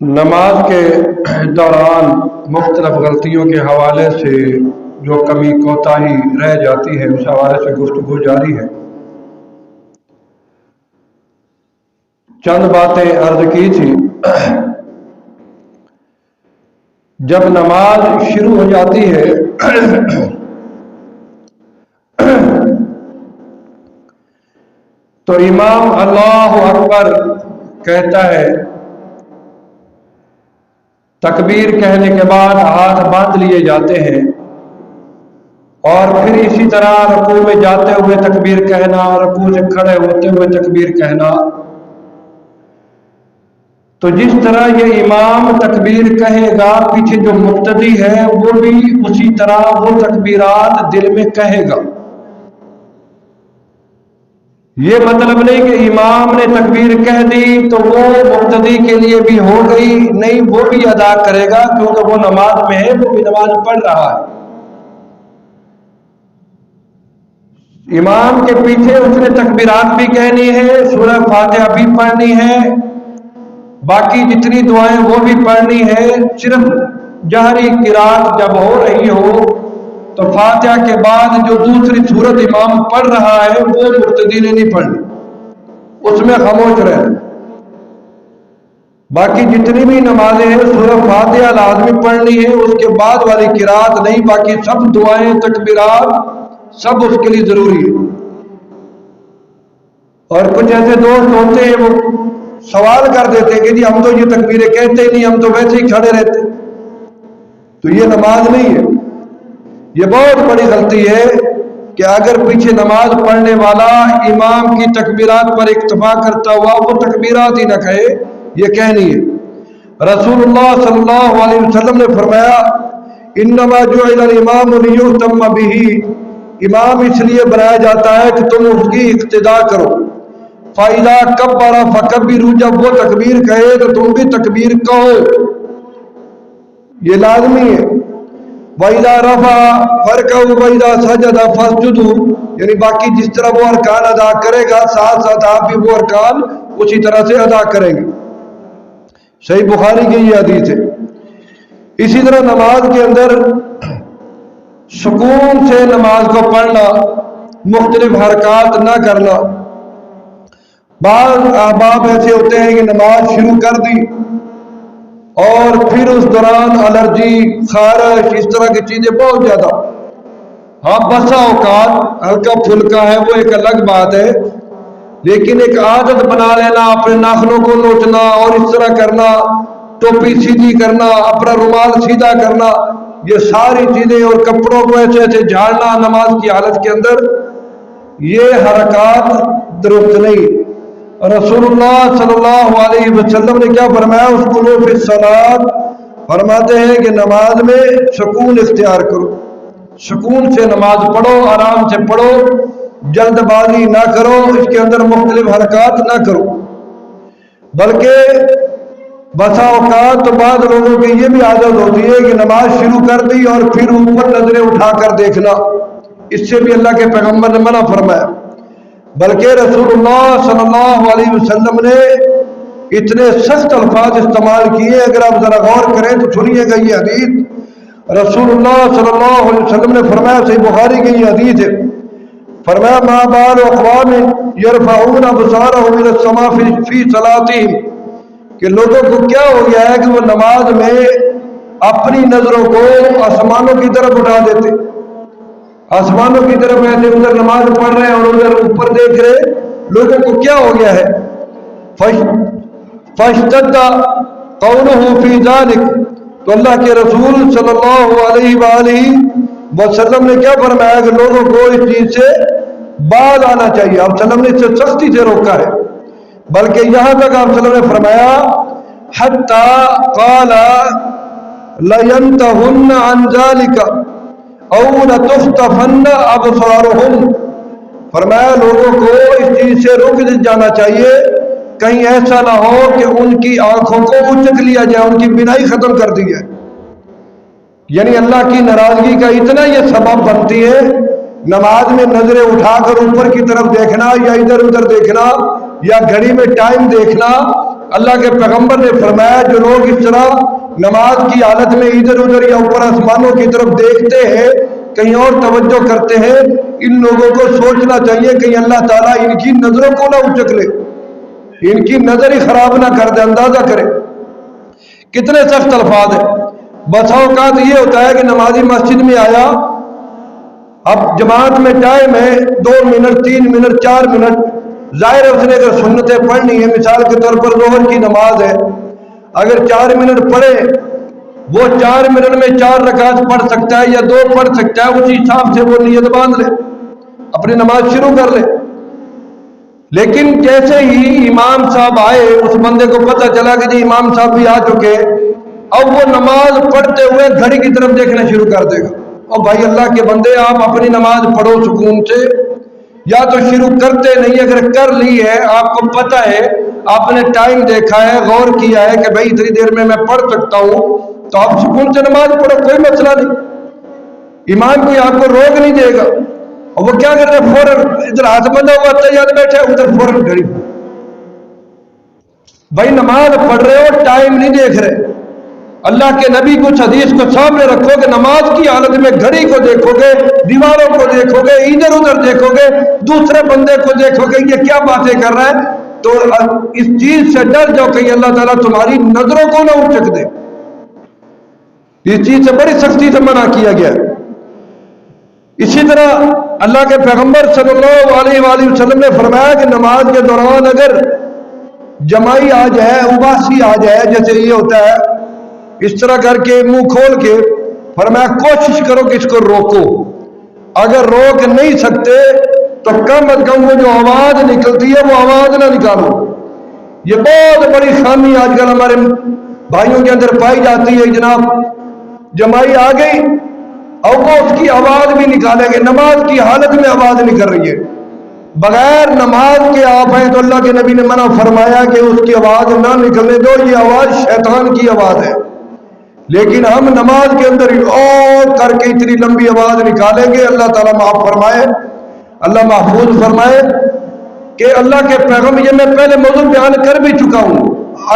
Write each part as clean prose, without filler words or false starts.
نماز کے دوران مختلف غلطیوں کے حوالے سے جو کمی کوتاہی رہ جاتی ہے اس حوالے سے گفتگو جاری ہے۔ چند باتیں عرض کی تھی۔ جب نماز شروع ہو جاتی ہے تو امام اللہ اکبر کہتا ہے، تکبیر کہنے کے بعد ہاتھ باندھ لیے جاتے ہیں اور پھر اسی طرح رکوع میں جاتے ہوئے تکبیر کہنا، رکوع سے کھڑے ہوتے ہوئے تکبیر کہنا۔ تو جس طرح یہ امام تکبیر کہے گا، پیچھے جو مقتدی ہے وہ بھی اسی طرح وہ تکبیرات دل میں کہے گا۔ یہ مطلب نہیں کہ امام نے تکبیر کہہ دی تو وہ مقتدی کے لیے بھی ہو گئی، نہیں، وہ بھی ادا کرے گا کیونکہ وہ نماز میں ہے، وہ بھی نماز پڑھ رہا ہے۔ امام کے پیچھے اس نے تکبیرات بھی کہنی ہے، سورہ فاتحہ بھی پڑھنی ہے، باقی جتنی دعائیں وہ بھی پڑھنی ہے۔ صرف جہری قرات جب ہو رہی ہو تو فاتحہ کے بعد جو دوسری سورت امام پڑھ رہا ہے وہ مقتدی نے نہیں پڑھنی، اس میں خاموش رہنا۔ باقی جتنی بھی نمازیں ہیں سورہ فاتحہ لازمی پڑھنی ہے، اس کے بعد والی قرات نہیں، باقی سب دعائیں تکبیرات سب اس کے لیے ضروری ہے۔ اور کچھ ایسے دوست ہوتے ہیں وہ سوال کر دیتے ہیں کہ جی ہم تو یہ تکبیریں کہتے ہی نہیں، ہم تو ویسے ہی کھڑے رہتے، تو یہ نماز نہیں ہے۔ یہ بہت بڑی غلطی ہے کہ اگر پیچھے نماز پڑھنے والا امام کی تکبیرات پر اکتفا کرتا ہوا وہ تکبیرات ہی نہ کہے، یہ کہنی ہے۔ رسول اللہ صلی اللہ علیہ وسلم نے فرمایا، انما جعل الامام لیؤتم بہ، امام اس لیے بنایا جاتا ہے کہ تم اس کی اقتداء کرو۔ فَإِذَا كَبَّرَ فَكَبِّرُوا، جب وہ تکبیر کہے تو تم بھی تکبیر کہو، یہ لازمی ہے۔ وَإِذَا رَفَعَ فَارْكَعُوا وَإِذَا سَجَدَ فَاسْجُدُوا، یعنی باقی جس طرح وہ ارکان ادا کرے گا ساتھ ساتھ آپ بھی وہ ارکان اسی طرح سے ادا کریں گے۔ صحیح بخاری کی یہ حدیث ہے۔ اسی طرح نماز کے اندر سکون سے نماز کو پڑھنا، مختلف حرکات نہ کرنا۔ بعض احباب ایسے ہوتے ہیں کہ نماز شروع کر دی اور پھر اس دوران الرجی، خارش، اس طرح کی چیزیں بہت زیادہ۔ ہاں بسا اوقات ہلکا پھلکا ہے وہ ایک الگ بات ہے، لیکن ایک عادت بنا لینا، اپنے ناخنوں کو نوچنا اور اس طرح کرنا، ٹوپی سیدھی کرنا، اپنا رومال سیدھا کرنا، یہ ساری چیزیں، اور کپڑوں کو ایسے ایسے جھاڑنا نماز کی حالت کے اندر، یہ حرکات درست نہیں۔ رسول اللہ صلی اللہ علیہ وسلم نے کیا فرمایا؟ اسکنوا فی الصلاۃ، فرماتے ہیں کہ نماز میں سکون اختیار کرو، سکون سے نماز پڑھو، آرام سے پڑھو، جلد بازی نہ کرو، اس کے اندر مختلف حرکات نہ کرو۔ بلکہ بسا اوقات تو بعض لوگوں کی یہ بھی عادت ہوتی ہے کہ نماز شروع کر دی اور پھر اوپر نظریں اٹھا کر دیکھنا، اس سے بھی اللہ کے پیغمبر نے منع فرمایا۔ بلکہ رسول اللہ صلی اللہ علیہ وسلم نے اتنے سخت الفاظ استعمال کیے، اگر آپ ذرا غور کریں تو سنیے گا یہ حدیث۔ رسول اللہ صلی اللہ علیہ وسلم نے فرمایا، صحیح بخاری کی یہ حدیث ہے، فرمایا ما بال اقوام یرفعون ابصارهم الى السماء فی صلاتهم، کہ لوگوں کو کیا ہو گیا ہے کہ وہ نماز میں اپنی نظروں کو آسمانوں کی طرف اٹھا دیتے، آسمانوں کی طرف ایسے ادھر نماز پڑھ رہے ہیں اور ادھر اوپر دیکھ رہے، لوگوں کو کیا ہو گیا ہے؟ فاشتد قوله فی ذلک، تو اللہ کے رسول صلی اللہ علیہ وآلہ وسلم نے کیا فرمایا کہ لوگوں کو اس چیز سے باز آنا چاہیے۔ آپ صلی اللہ علیہ وسلم نے اس سے سختی سے روکا ہے، بلکہ یہاں تک آپ صلی اللہ علیہ وسلم نے فرمایا حتی قال لینتہن عن ذلک او لتخطفن ابصارهم، فرمایا لوگوں کو اس چیز سے رک جانا چاہیے، کہیں ایسا نہ ہو کہ ان کی آنکھوں کو اچک لیا جائے، ان کی بینائی ختم کر دی جائے۔ یعنی اللہ کی ناراضگی کا اتنا یہ سبب بنتی ہے، نماز میں نظریں اٹھا کر اوپر کی طرف دیکھنا یا ادھر ادھر دیکھنا یا گھڑی میں ٹائم دیکھنا، اللہ کے پیغمبر نے فرمایا جو لوگ اس طرح نماز کی حالت میں ادھر ادھر یا اوپر آسمانوں کی طرف دیکھتے ہیں، کہیں اور توجہ کرتے ہیں، ان لوگوں کو سوچنا چاہیے کہ اللہ تعالیٰ ان کی نظروں کو نہ اچک لے، ان کی نظر ہی خراب نہ کر دے۔ اندازہ کرے کتنے سخت الفاظ ہیں۔ بسا اوقات یہ ہوتا ہے کہ نمازی مسجد میں آیا، اب جماعت میں ٹائم ہے 2 منٹ 3 منٹ 4 منٹ، ظاہر ہے اس نے اگر سنتیں پڑھنی ہے، مثال کے طور پر ظہر کی نماز ہے، اگر 4 منٹ پڑھے وہ 4 منٹ میں 4 رکعت پڑھ سکتا ہے یا 2 پڑھ سکتا ہے، اسی حساب سے وہ نیت باندھ لے، اپنی نماز شروع کر لے۔ لیکن جیسے ہی امام صاحب آئے، اس بندے کو پتہ چلا کہ جی امام صاحب بھی آ چکے، اب وہ نماز پڑھتے ہوئے گھڑی کی طرف دیکھنا شروع کر دے گا۔ اور بھائی اللہ کے بندے، آپ اپنی نماز پڑھو سکون سے، یا تو شروع کرتے نہیں، اگر کر لی ہے آپ کو پتہ ہے، آپ نے ٹائم دیکھا ہے، غور کیا ہے کہ بھائی اتنی دیر میں پڑھ سکتا ہوں، تو آپ سکون سے نماز پڑھو، کوئی مسئلہ نہیں، امام کوئی آپ کو روک نہیں دے گا۔ اور وہ کیا کرتے ہیں، فوراً ادھر ہاتھ بندھا ہوا تیار بیٹھے، ادھر فوراً گھڑی۔ بھائی نماز پڑھ رہے ہو، ٹائم نہیں دیکھ رہے۔ اللہ کے نبی کچھ حدیث کو سامنے رکھو کہ نماز کی حالت میں گھڑی کو دیکھو گے، دیواروں کو دیکھو گے، ادھر ادھر دیکھو گے، دوسرے بندے کو دیکھو گے یہ کیا باتیں کر رہا ہے، تو اس چیز سے ڈر جاؤ کہ اللہ تعالیٰ تمہاری نظروں کو نہ اچک دے۔ اس چیز سے بڑی سختی سے منع کیا گیا ہے۔ اسی طرح اللہ کے پیغمبر صلی اللہ علیہ وآلہ وسلم نے فرمایا کہ نماز کے دوران اگر جمائی آ جائے، اباسی آ جائے، جیسے یہ ہوتا ہے اس طرح کر کے منہ کھول کے، فرمایا کوشش کرو کہ اس کو روکو، اگر روک نہیں سکتے تو کم از کم وہ جو آواز نکلتی ہے وہ آواز نہ نکالو۔ یہ بہت بڑی خامی آج کل ہمارے بھائیوں کے اندر پائی جاتی ہے، جناب جمائی آ گئی اور وہ اس کی آواز بھی نکالیں گے، نماز کی حالت میں آواز نکل رہی ہے، بغیر نماز کے آپ ہیں تو اللہ کے نبی نے منع فرمایا کہ اس کی آواز نہ نکلنے دو، یہ آواز شیطان کی آواز ہے۔ لیکن ہم نماز کے اندر اور کر کے اتنی لمبی آواز نکالیں گے، اللہ تعالیٰ معاف فرمائے، اللہ محفوظ فرمائے کہ اللہ کے پیغام، یہ میں پہلے موضوع بیان کر بھی چکا ہوں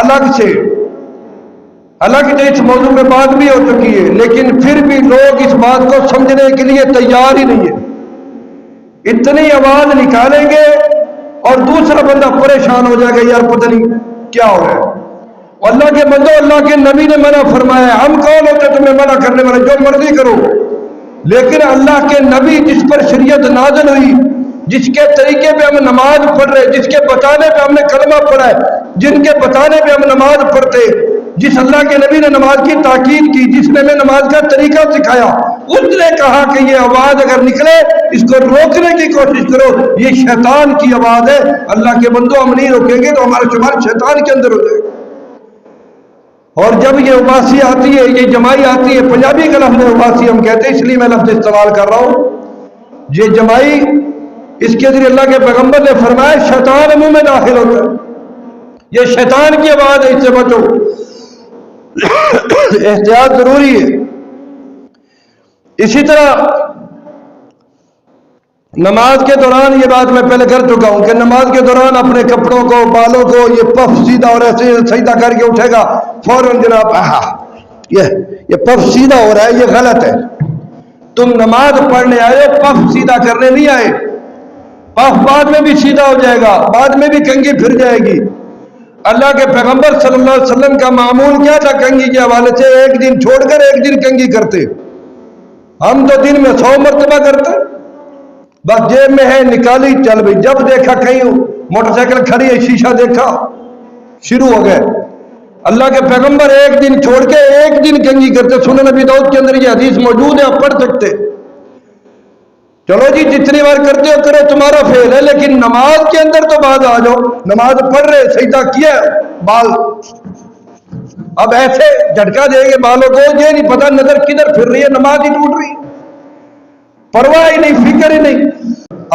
الگ سے، حالانکہ اس موضوع میں بات بھی ہو چکی ہے، لیکن پھر بھی لوگ اس بات کو سمجھنے کے لیے تیار ہی نہیں ہے۔ اتنی آواز نکالیں گے اور دوسرا بندہ پریشان ہو جائے گا، یار پتہ نہیں کیا ہو رہا ہے۔ اللہ کے بندو، اللہ کے نبی نے منع فرمایا، ہم کون ہوتے تمہیں منع کرنے والے، جو مرضی کرو، لیکن اللہ کے نبی جس پر شریعت نازل ہوئی، جس کے طریقے پہ ہم نماز پڑھ رہے، جس کے بتانے پہ ہم نے کلمہ پڑھا ہے، جن کے بتانے پہ ہم نماز پڑھتے، جس اللہ کے نبی نے نماز کی تاکید کی، جس نے ہمیں نماز کا طریقہ سکھایا، اس نے کہا کہ یہ آواز اگر نکلے اس کو روکنے کی کوشش کرو، یہ شیطان کی آواز ہے۔ اللہ کے بندو، ہم نہیں روکیں گے تو ہمارا شمار شیطان کے اندر ہو جائے گا۔ اور جب یہ اباسی آتی ہے، یہ جمائی آتی ہے، پنجابی کا لفظ اباسی ہم کہتے ہیں، اس لیے میں لفظ استعمال کر رہا ہوں، یہ جمائی، اس کے ذریعے اللہ کے پیغمبر نے فرمایا شیطان منہ میں داخل ہوتا ہے، یہ شیطان کی آواز ہے، اس سے بچو، احتیاط ضروری ہے۔ اسی طرح نماز کے دوران، یہ بات میں پہلے کر چکا ہوں کہ نماز کے دوران اپنے کپڑوں کو، بالوں کو یہ پف سیدھا اور ایسے سیدھا کر کے اٹھے گا، فوراً جناب یہ پف سیدھا ہو رہا ہے، یہ غلط ہے۔ تم نماز پڑھنے آئے، پف سیدھا کرنے نہیں آئے، پف بعد میں بھی سیدھا ہو جائے گا، بعد میں بھی کنگھی پھر جائے گی۔ اللہ کے پیغمبر صلی اللہ علیہ وسلم کا معمول کیا تھا کنگھی کے حوالے سے؟ ایک دن چھوڑ کر ایک دن کنگھی کرتے، ہم تو دن میں 100 مرتبہ کرتے، بس جیب میں ہے نکالی، چل بھائی، جب دیکھا کہیں موٹر سائیکل کھڑی ہے، شیشہ دیکھا، شروع ہو گئے۔ اللہ کے پیغمبر ایک دن چھوڑ کے ایک دن کنگھی کرتے، سنن نبی داؤد کے اندر یہ حدیث موجود ہے، آپ پڑھ سکتے۔ چلو جی جتنی بار کرتے ہو کرو، تمہارا فعل ہے، لیکن نماز کے اندر تو بعد آ جاؤ، نماز پڑھ رہے، سجدہ کیا، بال اب ایسے جھٹکا دیں گے بالوں کو، یہ نہیں پتا نظر کدھر پھر رہی ہے، نماز ہی ٹوٹ رہی ہے، پرواہ ہی نہیں، فکر ہی نہیں۔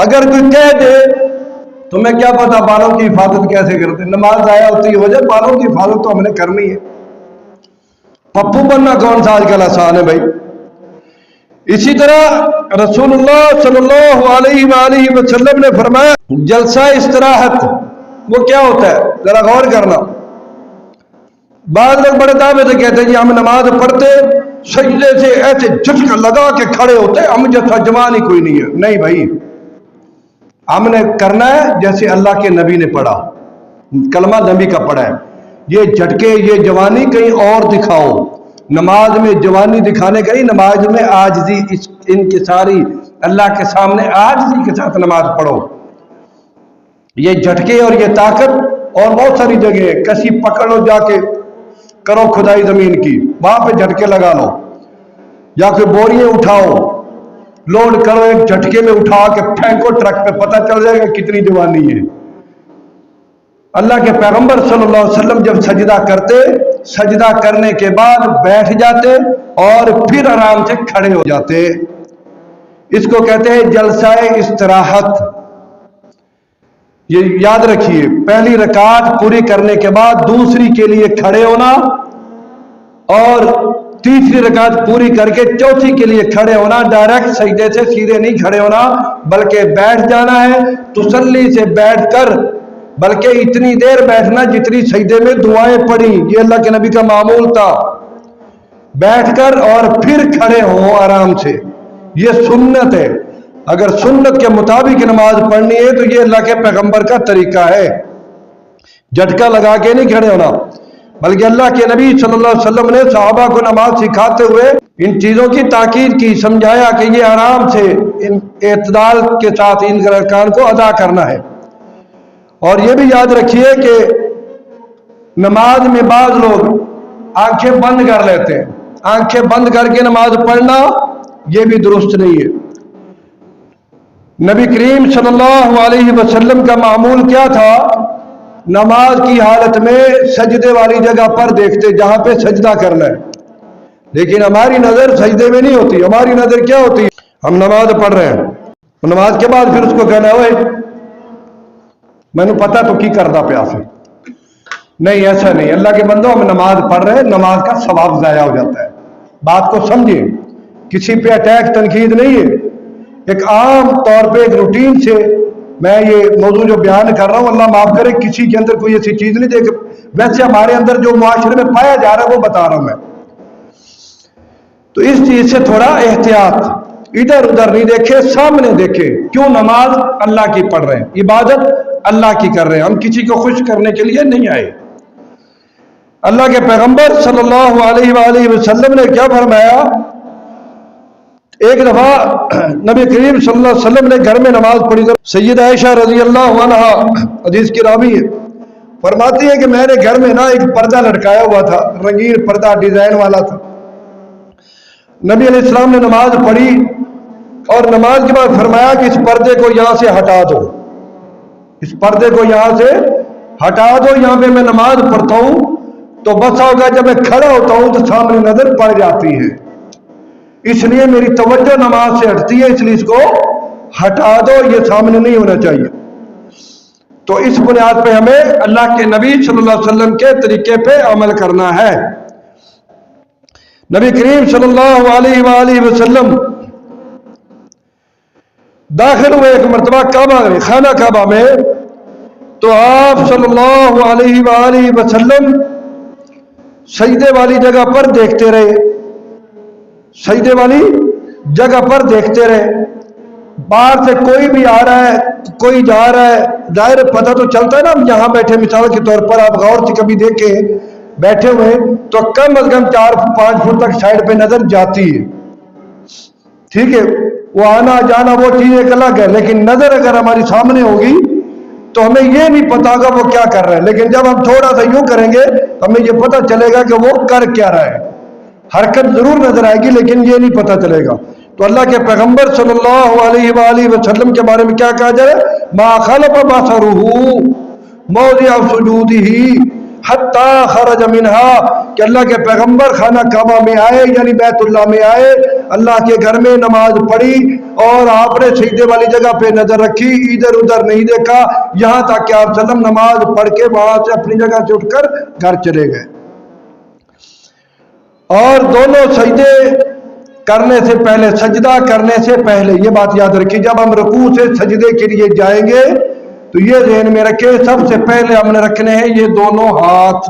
اگر کوئی کہہ دے تمہیں کیا پتا بالوں کی حفاظت کیسے کرتے، نماز ضائع ہوتی ہے وجہ، بالوں کی حفاظت تو ہم نے کرنی ہے۔ پپو بننا کون سا آج کل آسان ہے بھائی۔ اسی طرح رسول اللہ صلی اللہ علیہ وآلہ وسلم نے فرمایا جلسہ استراحت وہ کیا ہوتا ہے، ذرا غور کرنا، بعض لوگ بڑے دعوے سے کہتے ہیں جی ہم نماز پڑھتے سجدے سے ایسے جھٹکا لگا کے کھڑے ہوتے، ہم جیسا جوان ہی کوئی نہیں ہے. نہیں بھائی، ہم نے کرنا ہے جیسے اللہ کے نبی نے پڑھا، کلمہ نبی کا پڑھا ہے. یہ جھٹکے، یہ جوانی کہیں اور دکھاؤ. نماز میں جوانی دکھانے کا نہیں، نماز میں عاجزی ان کی ساری اللہ کے سامنے عاجزی کے ساتھ نماز پڑھو. یہ جھٹکے اور یہ طاقت اور بہت ساری جگہ، کسی پکڑ لو جا کے کرو کھدائی زمین کی، وہاں پہ جھٹکے لگا لو، یا کوئی بوریاں اٹھاؤ لوڈ کرو، ایک جھٹکے میں اٹھا کے پھینکو ٹرک پہ، پتہ چل جائے گا کتنی جوانی ہے. اللہ کے پیغمبر صلی اللہ علیہ وسلم جب سجدہ کرتے، سجدہ کرنے کے بعد بیٹھ جاتے اور پھر آرام سے کھڑے ہو جاتے. اس کو کہتے ہیں جلسہ استراحت. یہ یاد رکھیے، پہلی رکعت پوری کرنے کے بعد دوسری کے لیے کھڑے ہونا، اور تیسری رکعت پوری کر کے چوتھی کے لیے کھڑے ہونا. ڈائریکٹ سجدے سے سیدھے نہیں کھڑے ہونا، بلکہ بیٹھ جانا ہے تسلی سے بیٹھ کر، بلکہ اتنی دیر بیٹھنا جتنی سجدے میں دعائیں پڑھی. یہ اللہ کے نبی کا معمول تھا، بیٹھ کر اور پھر کھڑے ہو آرام سے. یہ سنت ہے. اگر سنت کے مطابق نماز پڑھنی ہے تو یہ اللہ کے پیغمبر کا طریقہ ہے. جھٹکا لگا کے نہیں کھڑے ہونا، بلکہ اللہ کے نبی صلی اللہ علیہ وسلم نے صحابہ کو نماز سکھاتے ہوئے ان چیزوں کی تاکید کی، سمجھایا کہ یہ آرام سے اعتدال کے ساتھ ان ارکان کو ادا کرنا ہے. اور یہ بھی یاد رکھیے کہ نماز میں بعض لوگ آنکھیں بند کر لیتے ہیں. آنکھیں بند کر کے نماز پڑھنا یہ بھی درست نہیں ہے. نبی کریم صلی اللہ علیہ وسلم کا معمول کیا تھا؟ نماز کی حالت میں سجدے والی جگہ پر دیکھتے جہاں پہ سجدہ کرنا ہے. لیکن ہماری نظر سجدے میں نہیں ہوتی. ہماری نظر کیا ہوتی ہے؟ ہم نماز پڑھ رہے ہیں، نماز کے بعد پھر اس کو کہنا ہے میں نے پتا تو کی کردا پیا سے. نہیں، ایسا نہیں. اللہ کے بندوں، ہم نماز پڑھ رہے ہیں، نماز کا ثواب ضائع ہو جاتا ہے. بات کو سمجھیں، کسی پہ اٹیک تنقید نہیں ہے. ایک عام طور پہ ایک روٹین سے میں یہ موضوع جو بیان کر رہا ہوں، اللہ معاف کرے، کسی کے اندر کوئی ایسی چیز نہیں دیکھ، ویسے ہمارے اندر جو معاشرے میں پایا جا رہا ہے وہ بتا رہا ہوں میں. تو اس چیز سے تھوڑا احتیاط، ادھر ادھر نہیں دیکھے، سامنے دیکھے. کیوں؟ نماز اللہ کی پڑھ رہے ہیں، عبادت اللہ کی کر رہے ہیں، ہم کسی کو خوش کرنے کے لیے نہیں آئے. اللہ کے پیغمبر صلی اللہ علیہ وآلہ وسلم نے کیا فرمایا؟ ایک دفعہ نبی کریم صلی اللہ علیہ وسلم نے گھر میں نماز پڑھی تھی. سیدہ عائشہ رضی اللہ عنہ حدیث کی راوی ہے، فرماتی ہے کہ میں نے گھر میں ایک پردہ لٹکایا ہوا تھا، رنگین پردہ ڈیزائن والا تھا. نبی علیہ السلام نے نماز پڑھی اور نماز کے بعد فرمایا کہ اس پردے کو یہاں سے ہٹا دو، اس پردے کو یہاں سے ہٹا دو. یہاں پہ میں نماز پڑھتا ہوں تو بس ہوگا جب میں کھڑا ہوتا ہوں تو سامنے نظر پڑ جاتی ہے، اس لیے میری توجہ نماز سے ہٹتی ہے، اس لیے اس کو ہٹا دو، یہ سامنے نہیں ہونا چاہیے. تو اس بنیاد پہ ہمیں اللہ کے نبی صلی اللہ علیہ وسلم کے طریقے پہ عمل کرنا ہے. نبی کریم صلی اللہ علیہ وآلہ وسلم داخل ہوئے ایک مرتبہ کعبہ میں، خانہ کعبہ میں، تو آپ صلی اللہ علیہ وآلہ وسلم سجدے والی جگہ پر دیکھتے رہے، سجدے والی جگہ پر دیکھتے رہے. باہر سے کوئی بھی آ رہا ہے، کوئی جا رہا ہے، ظاہر پتہ تو چلتا ہے نا. ہم یہاں بیٹھے مثال کے طور پر آپ غور سے کبھی دیکھیں بیٹھے ہوئے تو کم از کم 4-5 فٹ تک سائڈ پہ نظر جاتی ہے، ٹھیک ہے. وہ آنا جانا وہ چیز ایک الگ ہے، لیکن نظر اگر ہماری سامنے ہوگی تو ہمیں یہ نہیں پتا گا وہ کیا کر رہا ہے. لیکن جب ہم تھوڑا سا یوں کریں گے تو ہمیں یہ پتا چلے گا کہ وہ کر کیا رہا ہے. حرکت ضرور نظر آئے گی لیکن یہ نہیں پتا چلے گا. تو اللہ کے پیغمبر صلی اللہ علیہ وآلہ وسلم کے بارے میں کیا کہا جائے؟ ما خلف بصرہ موضع سجودہ حتی خرج منہا، کہ اللہ کے پیغمبر خانہ کعبہ میں آئے، یعنی بیت اللہ میں آئے، اللہ کے گھر میں نماز پڑھی اور آپ نے سجدے والی جگہ پہ نظر رکھی، ادھر ادھر نہیں دیکھا، یہاں تک کہ آپ وسلم نماز پڑھ کے وہاں سے اپنی جگہ سے اٹھ کر گھر چلے گئے. اور دونوں سجدے کرنے سے پہلے، سجدہ کرنے سے پہلے یہ بات یاد رکھی، جب ہم رکوع سے سجدے کے لیے جائیں گے تو یہ ذہن میں رکھے سب سے پہلے ہم نے رکھنے ہیں یہ دونوں ہاتھ.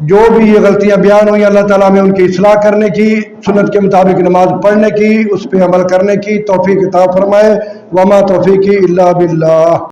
جو بھی یہ غلطیاں بیان ہوئی اللہ تعالیٰ میں ان کی اصلاح کرنے کی، سنت کے مطابق نماز پڑھنے کی، اس پہ عمل کرنے کی توفیق عطا فرمائے۔ وما توفیقی الا باللہ۔